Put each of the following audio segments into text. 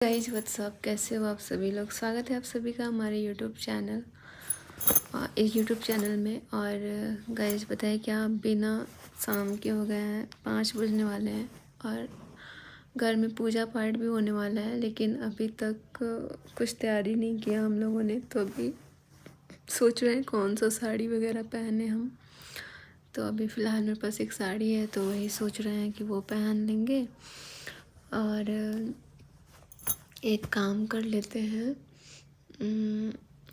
Guys what's up, कैसे हो आप सभी लोग। स्वागत है आप सभी का हमारे यूट्यूब चैनल में। और गाइज बताए क्या, बिना शाम के हो गए हैं, 5 बजने वाले हैं और घर में पूजा पाठ भी होने वाला है, लेकिन अभी तक कुछ तैयारी नहीं किया हम लोगों ने। तो अभी सोच रहे हैं कौन सा साड़ी वगैरह पहने हम। तो अभी फ़िलहाल मेरे पास एक साड़ी है, तो वही सोच रहे हैं कि वो पहन लेंगे। और एक काम कर लेते हैं,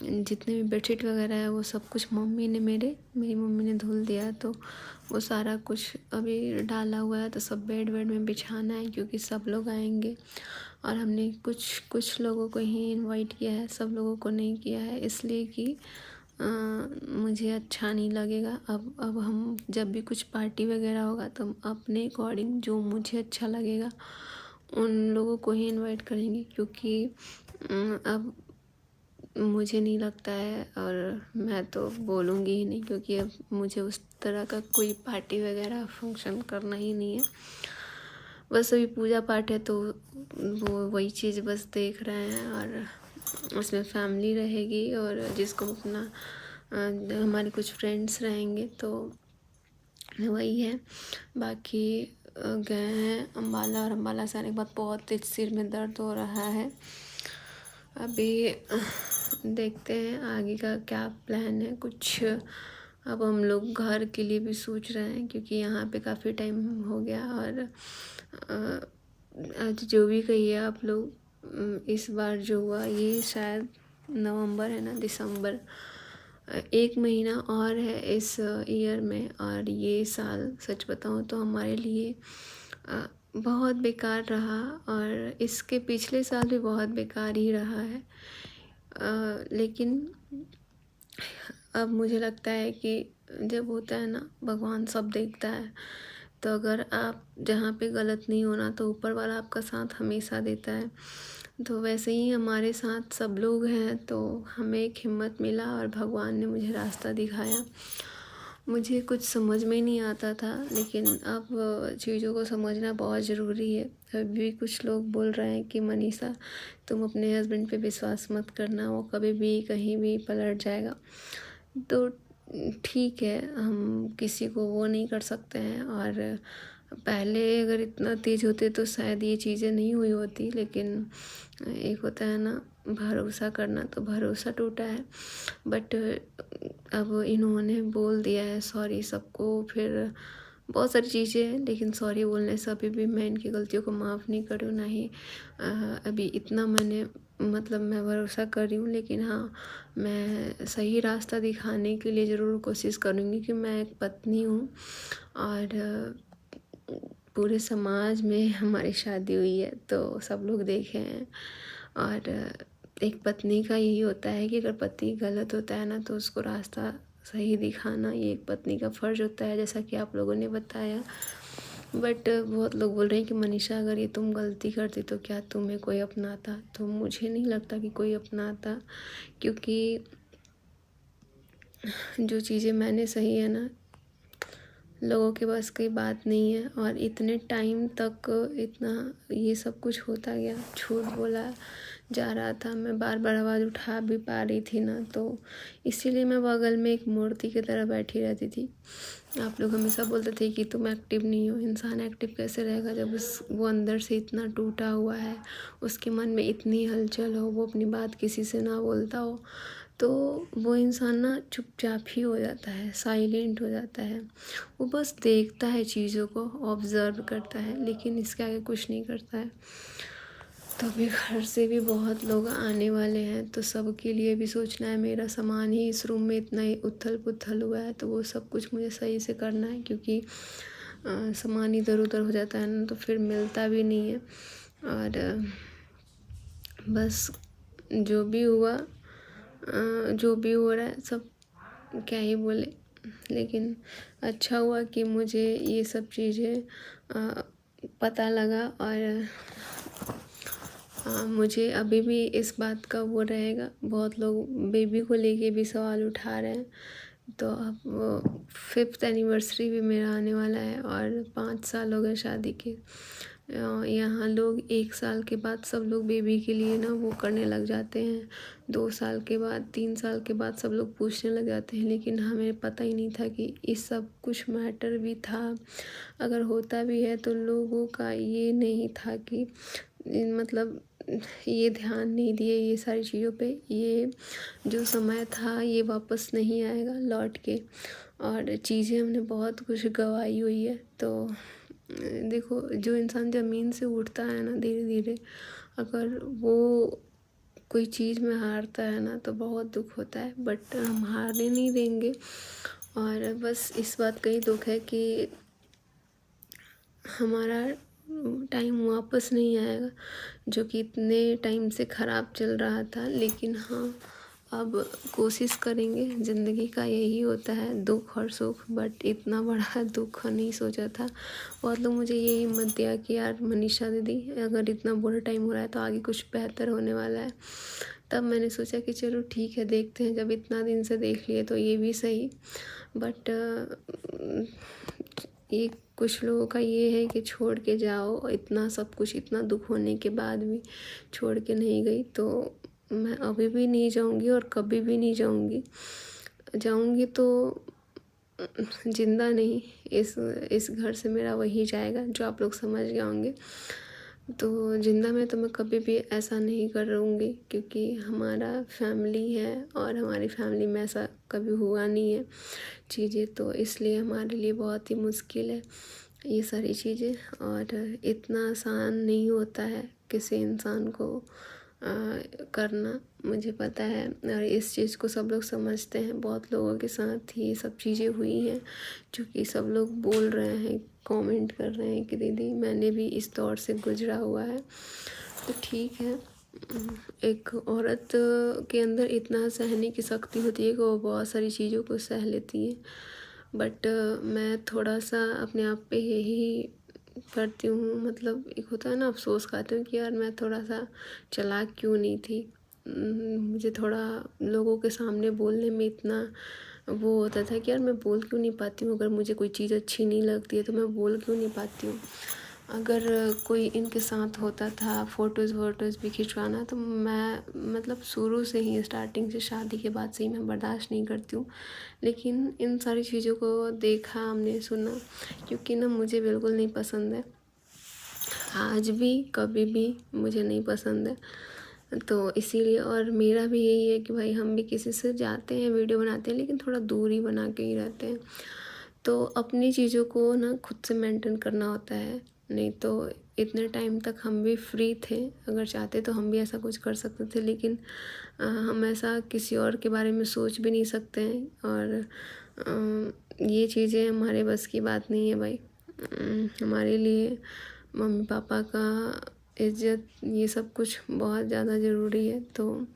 जितने भी बेडशीट वगैरह है वो सब कुछ मेरी मम्मी ने धुल दिया, तो वो सारा कुछ अभी डाला हुआ है। तो सब बेड में बिछाना है, क्योंकि सब लोग आएंगे और हमने कुछ लोगों को ही इनवाइट किया है, सब लोगों को नहीं किया है, इसलिए कि मुझे अच्छा नहीं लगेगा। अब हम जब भी कुछ पार्टी वगैरह होगा तो हम अपने अकॉर्डिंग जो मुझे अच्छा लगेगा उन लोगों को ही इनवाइट करेंगे, क्योंकि अब मुझे नहीं लगता है, और मैं तो बोलूँगी ही नहीं, क्योंकि अब मुझे उस तरह का कोई पार्टी वगैरह फंक्शन करना ही नहीं है। बस अभी पूजा पाठ है, तो वो वही चीज़ बस देख रहे हैं, और उसमें फैमिली रहेगी और जिसको अपना हमारे कुछ फ्रेंड्स रहेंगे, तो वही है। बाकी गए हैं अम्बाला, और अम्बाला से आने के बाद बहुत तेज सिर में दर्द हो रहा है। अभी देखते हैं आगे का क्या प्लान है कुछ। अब हम लोग घर के लिए भी सोच रहे हैं, क्योंकि यहाँ पे काफ़ी टाइम हो गया। और आज जो भी कहिए आप लोग, इस बार जो हुआ ये शायद नवंबर है ना, दिसंबर, 1 महीना और है इस ईयर में। और ये साल सच बताऊँ तो हमारे लिए बहुत बेकार रहा, और इसके पिछले साल भी बहुत बेकार ही रहा है। लेकिन अब मुझे लगता है कि जब होता है ना, भगवान सब देखता है। तो अगर आप जहाँ पे गलत नहीं होना, तो ऊपर वाला आपका साथ हमेशा देता है। तो वैसे ही हमारे साथ सब लोग हैं, तो हमें एक हिम्मत मिला और भगवान ने मुझे रास्ता दिखाया। मुझे कुछ समझ में नहीं आता था, लेकिन अब चीज़ों को समझना बहुत ज़रूरी है। अभी भी कुछ लोग बोल रहे हैं कि मनीषा, तुम अपने हस्बैंड पे विश्वास मत करना, वो कभी भी कहीं भी पलट जाएगा। तो ठीक है, हम किसी को वो नहीं कर सकते हैं, और पहले अगर इतना तेज़ होते तो शायद ये चीज़ें नहीं हुई होती। लेकिन एक होता है ना भरोसा करना, तो भरोसा टूटा है। बट अब इन्होंने बोल दिया है सॉरी सबको, फिर बहुत सारी चीज़ें हैं, लेकिन सॉरी बोलने से अभी भी मैं इनकी गलतियों को माफ़ नहीं करूँ, ना ही अभी इतना मैं भरोसा कर रही हूँ। लेकिन हाँ, मैं सही रास्ता दिखाने के लिए ज़रूर कोशिश करूँगी कि मैं एक पत्नी हूँ, और पूरे समाज में हमारी शादी हुई है, तो सब लोग देखे हैं। और एक पत्नी का यही होता है कि अगर पति गलत होता है ना, तो उसको रास्ता सही दिखाना ये एक पत्नी का फ़र्ज़ होता है, जैसा कि आप लोगों ने बताया। बट बहुत लोग बोल रहे हैं कि मनीषा, अगर ये तुम गलती करती तो क्या तुम्हें कोई अपनाता। तो मुझे नहीं लगता कि कोई अपनाता, क्योंकि जो चीज़ें मैंने सही है ना, लोगों के बस की बात नहीं है। और इतने टाइम तक इतना ये सब कुछ होता गया, झूठ बोला जा रहा था, मैं बार बार आवाज़ उठा भी पा रही थी ना, तो इसीलिए मैं बगल में एक मूर्ति की तरह बैठी रहती थी। आप लोग हमेशा बोलते थे कि तुम एक्टिव नहीं हो। इंसान एक्टिव कैसे रहेगा जब वो अंदर से इतना टूटा हुआ है, उसके मन में इतनी हलचल हो, वो अपनी बात किसी से ना बोलता हो। तो वो इंसान ना चुपचाप ही हो जाता है, साइलेंट हो जाता है। वो बस देखता है, चीज़ों को ऑब्ज़र्व करता है, लेकिन इसके आगे कुछ नहीं करता है। तो अभी घर से भी बहुत लोग आने वाले हैं, तो सबके लिए भी सोचना है। मेरा सामान ही इस रूम में इतना ही उथल पुथल हुआ है, तो वो सब कुछ मुझे सही से करना है, क्योंकि सामान इधर उधर हो जाता है ना, तो फिर मिलता भी नहीं है। और बस जो भी हुआ, जो भी हो रहा है सब, क्या ही बोले। लेकिन अच्छा हुआ कि मुझे ये सब चीज़ें पता लगा। और मुझे अभी भी इस बात का वो रहेगा। बहुत लोग बेबी को लेके भी सवाल उठा रहे हैं, तो अब 5th एनिवर्सरी भी मेरा आने वाला है, और 5 साल हो गए शादी के। यहाँ लोग 1 साल के बाद सब लोग बेबी के लिए ना वो करने लग जाते हैं, 2 साल के बाद 3 साल के बाद सब लोग पूछने लग जाते हैं, लेकिन हमें पता ही नहीं था कि इस सब कुछ मैटर भी था। अगर होता भी है तो लोगों का ये नहीं था कि मतलब ये ध्यान नहीं दिए ये सारी चीज़ों पे। ये जो समय था ये वापस नहीं आएगा लौट के, और चीज़ें हमने बहुत कुछ गंवाई हुई है। तो देखो, जो इंसान ज़मीन से उठता है ना धीरे धीरे, अगर वो कोई चीज़ में हारता है ना तो बहुत दुख होता है, बट हम हारने नहीं देंगे। और बस इस बात का ही दुख है कि हमारा टाइम वापस नहीं आएगा, जो कि इतने टाइम से ख़राब चल रहा था। लेकिन हाँ, अब कोशिश करेंगे। ज़िंदगी का यही होता है, दुख और सुख, बट इतना बड़ा दुख नहीं सोचा था। बहुत लोग मुझे ये हिम्मत दिया कि यार मनीषा दीदी, अगर इतना बुरा टाइम हो रहा है तो आगे कुछ बेहतर होने वाला है। तब मैंने सोचा कि चलो ठीक है, देखते हैं, जब इतना दिन से देख लिए तो ये भी सही। बट ये कुछ लोगों का ये है कि छोड़ के जाओ, इतना सब कुछ, इतना दुख होने के बाद भी छोड़ के नहीं गई। तो मैं अभी भी नहीं जाऊंगी और कभी भी नहीं जाऊंगी। जाऊंगी तो जिंदा नहीं, इस घर से मेरा वही जाएगा, जो आप लोग समझ गए होंगे। तो जिंदा में तो मैं कभी भी ऐसा नहीं करूँगी, क्योंकि हमारा फैमिली है और हमारी फैमिली में ऐसा कभी हुआ नहीं है चीज़ें, तो इसलिए हमारे लिए बहुत ही मुश्किल है ये सारी चीज़ें। और इतना आसान नहीं होता है किसी इंसान को करना, मुझे पता है। और इस चीज़ को सब लोग समझते हैं। बहुत लोगों के साथ ये सब चीज़ें हुई हैं, जो कि सब लोग बोल रहे हैं, कमेंट कर रहे हैं कि दीदी मैंने भी इस दौर से गुजरा हुआ है। तो ठीक है, एक औरत के अंदर इतना सहने की शक्ति होती है कि वो बहुत सारी चीज़ों को सह लेती है। बट मैं थोड़ा सा अपने आप पे यही करती हूँ, मतलब एक होता है ना, अफसोस खाती हूँ कि यार मैं थोड़ा सा चालाक क्यों नहीं थी। मुझे थोड़ा लोगों के सामने बोलने में इतना वो होता था कि यार मैं बोल क्यों नहीं पाती हूँ। अगर मुझे कोई चीज़ अच्छी नहीं लगती है तो मैं बोल क्यों नहीं पाती हूँ। अगर कोई इनके साथ होता था फ़ोटोज़ वोटोज़ भी खिंचवाना, तो मैं मतलब शुरू से ही, स्टार्टिंग से, शादी के बाद से ही मैं बर्दाश्त नहीं करती हूँ। लेकिन इन सारी चीज़ों को देखा हमने, सुना, क्योंकि ना मुझे बिल्कुल नहीं पसंद है, आज भी कभी भी मुझे नहीं पसंद है। तो इसीलिए, और मेरा भी यही है कि भाई हम भी किसी से जाते हैं, वीडियो बनाते हैं, लेकिन थोड़ा दूरी बना के ही रहते हैं। तो अपनी चीज़ों को ना खुद से मेंटेन करना होता है, नहीं तो इतने टाइम तक हम भी फ्री थे, अगर चाहते तो हम भी ऐसा कुछ कर सकते थे। लेकिन हम ऐसा किसी और के बारे में सोच भी नहीं सकते हैं, और ये चीज़ें हमारे बस की बात नहीं है भाई। हमारे लिए मम्मी पापा का इज़्ज़त, ये सब कुछ बहुत ज़्यादा ज़रूरी है। तो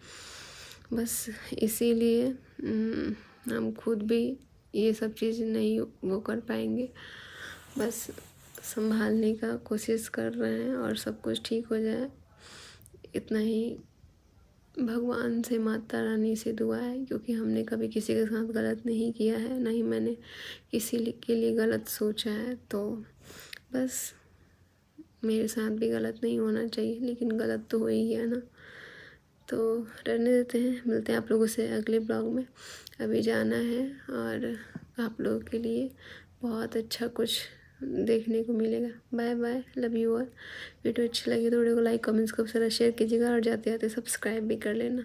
बस इसीलिए हम खुद भी ये सब चीज़ नहीं वो कर पाएंगे। बस संभालने का कोशिश कर रहे हैं और सब कुछ ठीक हो जाए, इतना ही भगवान से, माता रानी से दुआ है। क्योंकि हमने कभी किसी के साथ गलत नहीं किया है, ना ही मैंने किसी के लिए गलत सोचा है। तो बस मेरे साथ भी गलत नहीं होना चाहिए, लेकिन गलत तो हो ही गया ना। तो रहने देते हैं, मिलते हैं आप लोगों से अगले ब्लॉग में। अभी जाना है, और आप लोगों के लिए बहुत अच्छा कुछ देखने को मिलेगा। Bye bye, love you all. Video अच्छी लगी तो वीडियो को लाइक, कमेंट्स खूब सारा शेयर कीजिएगा, और जाते जाते सब्सक्राइब भी कर लेना।